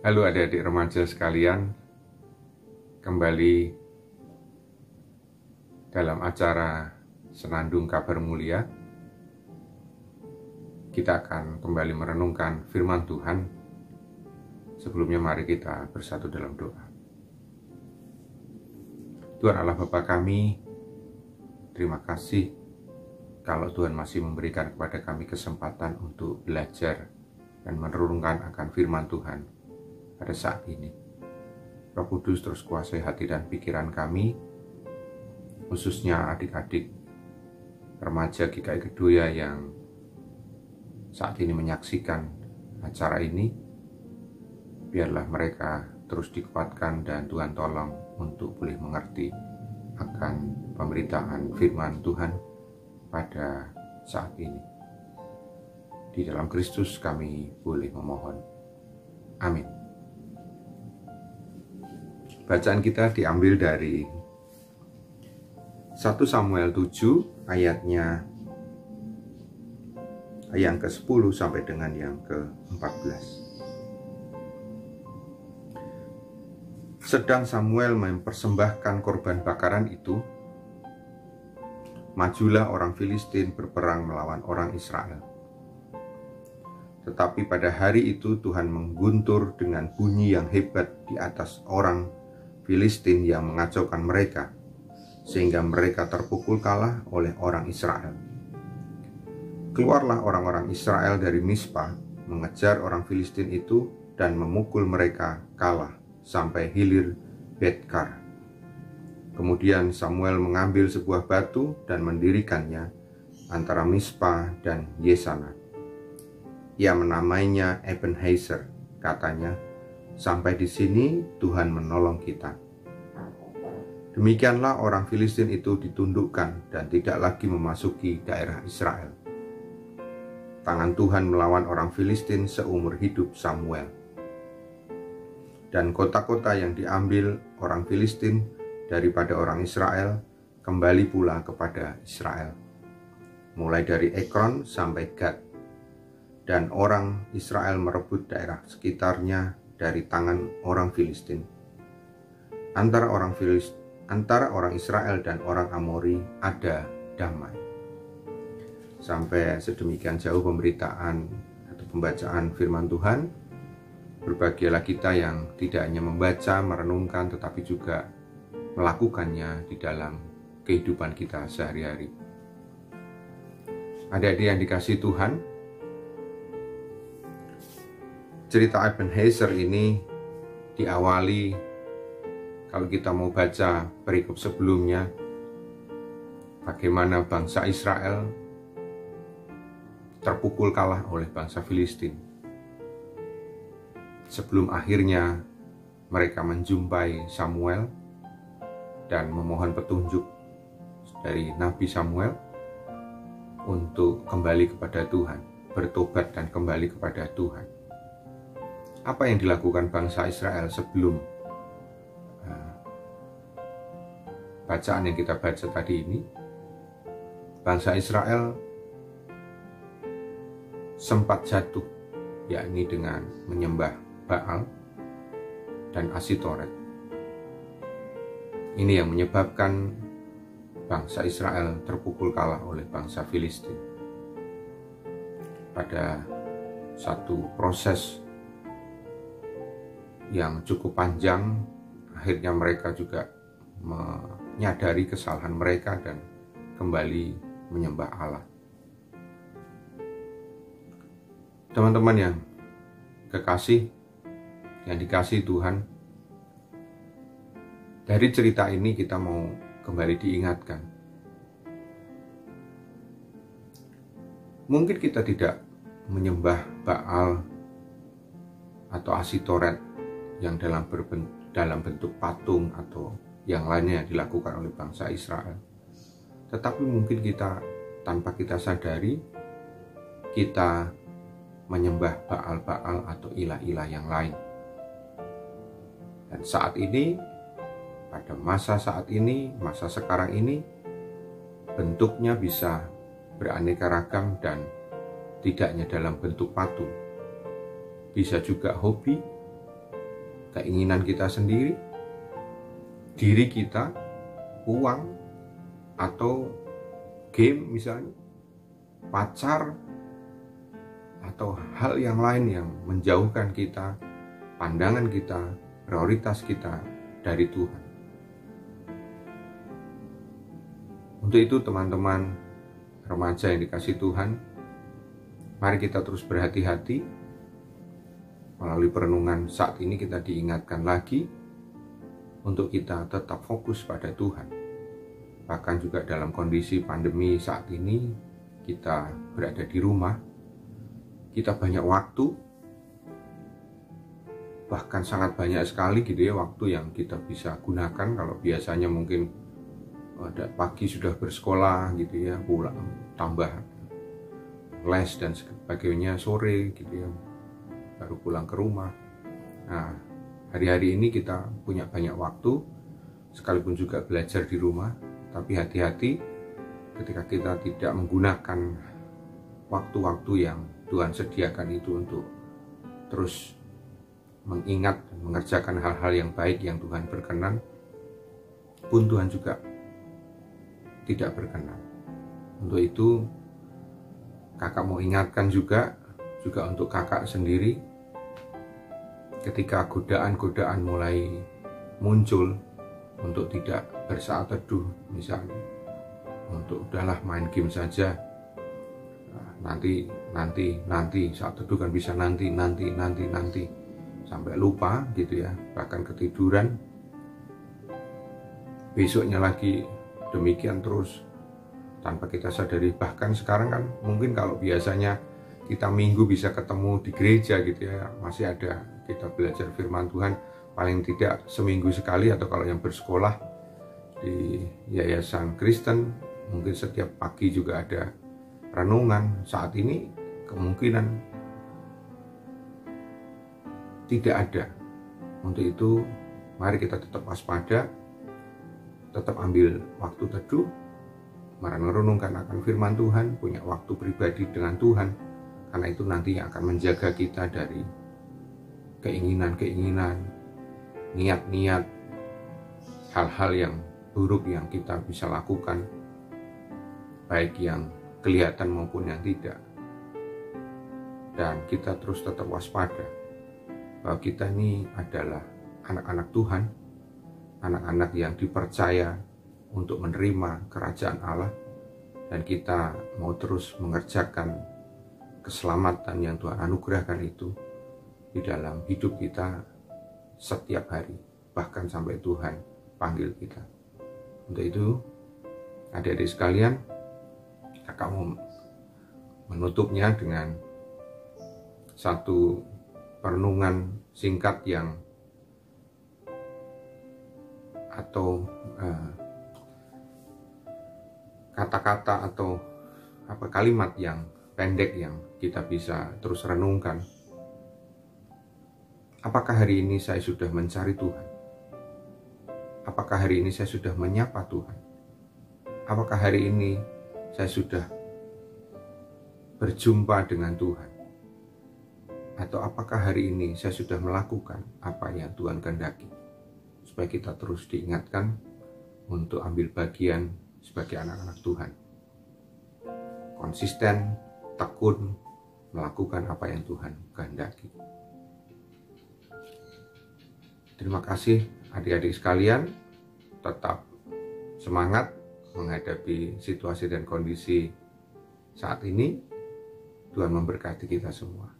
Halo adik-adik remaja sekalian, kembali dalam acara Senandung Kabar Mulia. Kita akan kembali merenungkan firman Tuhan. Sebelumnya mari kita bersatu dalam doa. Tuhan Allah Bapa kami, terima kasih kalau Tuhan masih memberikan kepada kami kesempatan untuk belajar dan merenungkan akan firman Tuhan pada saat ini. Roh Kudus terus kuasai hati dan pikiran kami, khususnya adik-adik remaja GKI Kedoya yang saat ini menyaksikan acara ini. Biarlah mereka terus dikuatkan dan Tuhan tolong untuk boleh mengerti akan pemberitaan firman Tuhan pada saat ini. Di dalam Kristus kami boleh memohon. Amin. Bacaan kita diambil dari 1 Samuel 7 ayat yang ke-10 sampai dengan yang ke-14. Sedang Samuel mempersembahkan korban bakaran itu, majulah orang Filistin berperang melawan orang Israel. Tetapi pada hari itu Tuhan mengguntur dengan bunyi yang hebat di atas orang Filistin yang mengacaukan mereka, sehingga mereka terpukul kalah oleh orang Israel. Keluarlah orang-orang Israel dari Mispa, mengejar orang Filistin itu dan memukul mereka kalah sampai hilir Betkar. Kemudian Samuel mengambil sebuah batu dan mendirikannya antara Mispa dan Yesana. Ia menamainya Ebenezer, katanya, sampai di sini Tuhan menolong kita. Demikianlah orang Filistin itu ditundukkan dan tidak lagi memasuki daerah Israel. Tangan Tuhan melawan orang Filistin seumur hidup Samuel. Dan kota-kota yang diambil orang Filistin daripada orang Israel kembali pula kepada Israel, mulai dari Ekron sampai Gad. Dan orang Israel merebut daerah sekitarnya dari tangan orang Filistin. Antara orang Israel dan orang Amori ada damai. Sampai sedemikian jauh pemberitaan atau pembacaan firman Tuhan. Berbahagialah kita yang tidak hanya membaca, merenungkan, tetapi juga melakukannya di dalam kehidupan kita sehari-hari. Adik-adik yang dikasihi Tuhan, cerita Ebenezer ini diawali, kalau kita mau baca perikop sebelumnya, bagaimana bangsa Israel terpukul kalah oleh bangsa Filistin. Sebelum akhirnya mereka menjumpai Samuel dan memohon petunjuk dari Nabi Samuel untuk kembali kepada Tuhan, bertobat dan kembali kepada Tuhan. Apa yang dilakukan bangsa Israel sebelum bacaan yang kita baca tadi ini? Bangsa Israel sempat jatuh, yakni dengan menyembah Baal dan Asitoret. Ini yang menyebabkan bangsa Israel terpukul kalah oleh bangsa Filistin. Pada satu proses yang cukup panjang, akhirnya mereka juga menyadari kesalahan mereka dan kembali menyembah Allah. Teman-teman yang kekasih, yang dikasihi Tuhan, dari cerita ini kita mau kembali diingatkan. Mungkin kita tidak menyembah Baal atau Asitoret yang dalam bentuk patung atau yang lainnya yang dilakukan oleh bangsa Israel. Tetapi mungkin kita tanpa kita sadari, kita menyembah Baal-Baal atau ilah-ilah yang lain. Dan saat ini, pada masa saat ini, masa sekarang ini, bentuknya bisa beraneka ragam dan tidak hanya dalam bentuk patung. Bisa juga hobi, keinginan kita sendiri, diri kita, uang, atau game misalnya, pacar, atau hal yang lain yang menjauhkan kita, pandangan kita, prioritas kita dari Tuhan. Untuk itu teman-teman remaja yang dikasihi Tuhan, mari kita terus berhati-hati. Melalui perenungan saat ini kita diingatkan lagi untuk kita tetap fokus pada Tuhan. Bahkan juga dalam kondisi pandemi saat ini, kita berada di rumah, kita banyak waktu, bahkan sangat banyak sekali gitu ya waktu yang kita bisa gunakan. Kalau biasanya mungkin ada pagi sudah bersekolah gitu ya, pulang tambah les dan sebagainya sore gitu ya, baru pulang ke rumah. Nah, hari-hari ini kita punya banyak waktu, sekalipun juga belajar di rumah, tapi hati-hati ketika kita tidak menggunakan waktu-waktu yang Tuhan sediakan itu untuk terus mengingat dan mengerjakan hal-hal yang baik yang Tuhan berkenan, pun Tuhan juga tidak berkenan. Untuk itu kakak mau ingatkan juga untuk kakak sendiri, ketika godaan-godaan mulai muncul untuk tidak bersaat teduh misalnya, untuk udahlah main game saja, nanti saat teduh kan bisa nanti sampai lupa gitu ya, bahkan ketiduran, besoknya lagi demikian terus tanpa kita sadari. Bahkan sekarang kan mungkin kalau biasanya kita minggu bisa ketemu di gereja gitu ya, masih ada kita belajar firman Tuhan paling tidak seminggu sekali, atau kalau yang bersekolah di yayasan Kristen mungkin setiap pagi juga ada renungan. Saat ini kemungkinan tidak ada. Untuk itu mari kita tetap waspada, tetap ambil waktu teduh, merenungkan akan firman Tuhan, punya waktu pribadi dengan Tuhan, karena itu nanti yang akan menjaga kita dari keinginan-keinginan, niat-niat, hal-hal yang buruk yang kita bisa lakukan, baik yang kelihatan maupun yang tidak. Dan kita terus tetap waspada bahwa kita ini adalah anak-anak Tuhan, anak-anak yang dipercaya untuk menerima kerajaan Allah, dan kita mau terus mengerjakan keselamatan yang Tuhan anugerahkan itu di dalam hidup kita setiap hari, bahkan sampai Tuhan panggil kita. Untuk itu adik-adik sekalian, kakak mau menutupnya dengan satu perenungan singkat yang atau kata-kata atau kalimat yang pendek yang kita bisa terus renungkan. Apakah hari ini saya sudah mencari Tuhan? Apakah hari ini saya sudah menyapa Tuhan? Apakah hari ini saya sudah berjumpa dengan Tuhan? Atau apakah hari ini saya sudah melakukan apa yang Tuhan kehendaki? Supaya kita terus diingatkan untuk ambil bagian sebagai anak-anak Tuhan. Konsisten, tekun, melakukan apa yang Tuhan kehendaki. Terima kasih adik-adik sekalian, tetap semangat menghadapi situasi dan kondisi saat ini. Tuhan memberkati kita semua.